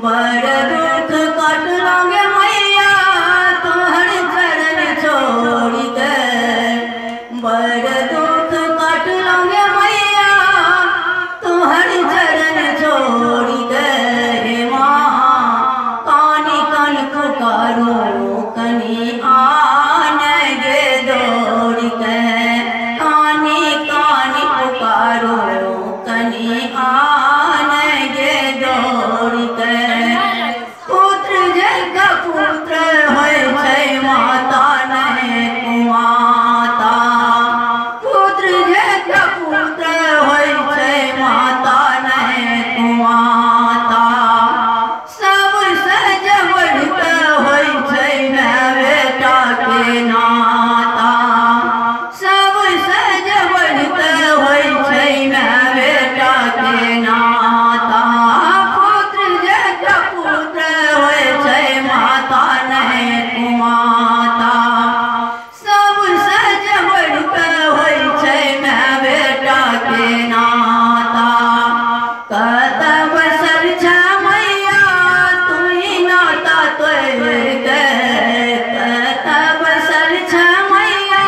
बड़ दुख कट लोगे मैया तोहर चरण छोड़ के, बड़ दुख कट लोगे मैया तोहर चरण छोड़ के। हे माँ कानी कन पुकारो कनी आन गे दौड़ के, कानी कानी पुकारो कनी आन गे दौड़ के। पुत्र जग पुत्र होय छै माता नै कुमाता, पुत्र जग पुत्र होय छै माता नै कुमाता। सब सज बढ़िक होय छै माय बेटा के नाता, सब सज बढ़िक होय छै माय बेटा के नाता। पुत्र जग पुत्र होय छै माता नै कुमाता, सब सज बढ़िक होय छै माय बेटा के नाता। कतब सर छ मैया तुही नाता तोड़ के, कतब सर छ मैया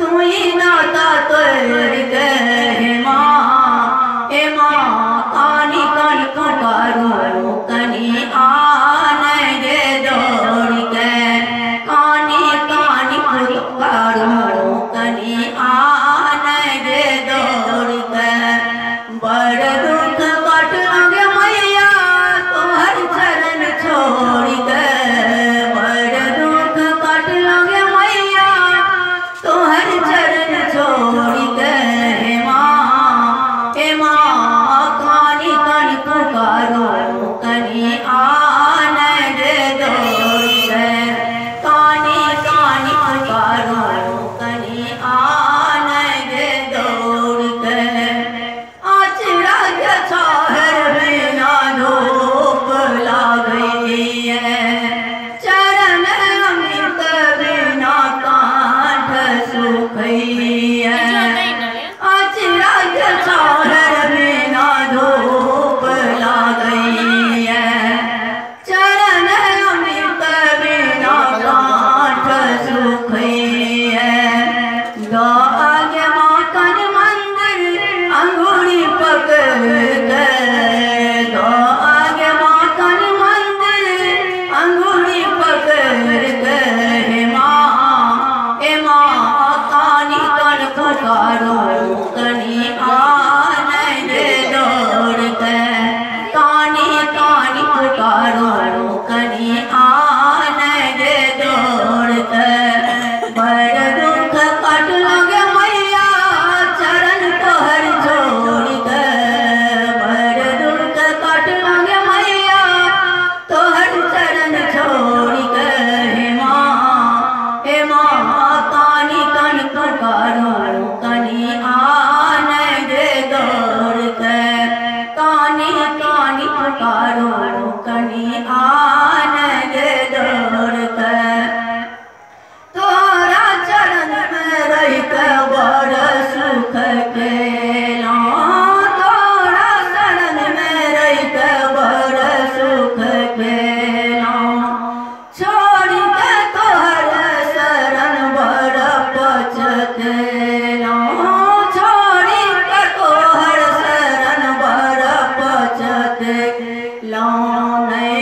तुही नाता तोड़ के। हे माँ कानी कानी पुकारो कनी आन गे दौड़ के, कानी कानी पुकारो कनी आन गे दौड़ के। बड़ दुख कट लोगे मैया तोहर चरण छोड़ के, बड़ दुख कट लोगे मैया तोहर चरण छोड़ के। हे माँ कानी कानी पुकारो कनी आन गे दौड़ के, कानी कानी पुकारो कनी आन गे दौड़ के। आचरा के छाहर बिना धूप लागई है, चरण अमृत बिना कांठ सुखई है। आचरा के छाहर बिना धूप लागई है, चरण अमृत बिना कांठ सुखई है। दो आगे माखन मंदिर अंगूरी पकड़ के, दो आगे माखन मंदिर अंगूरी पकड़ के। हे माँ कानी कन पुकारो कनी आन गे दौड़ के, कानी कानी पुकारो कनी आन गे दौड़ के। बड़ दुख कट लोगे मैया चरण तोहर छोड़ के, बड़ दुख कट लोगे मैया तोहर चरण छोड़ के। हे माँ कानी कन पुकारो कनी आन गे दौड़ के, कानी कानी पुकारो कनी आन गे दौड़ के। तोरा चरण में रहि के बड़ सुख केलौं, तोरा शरण में रहि के बड़ सुख केलौं। छोड़ के तोहर शरण बड़ पछतेलौं, छोड़ के तोहर शरण बड़ पछतेलौं। नै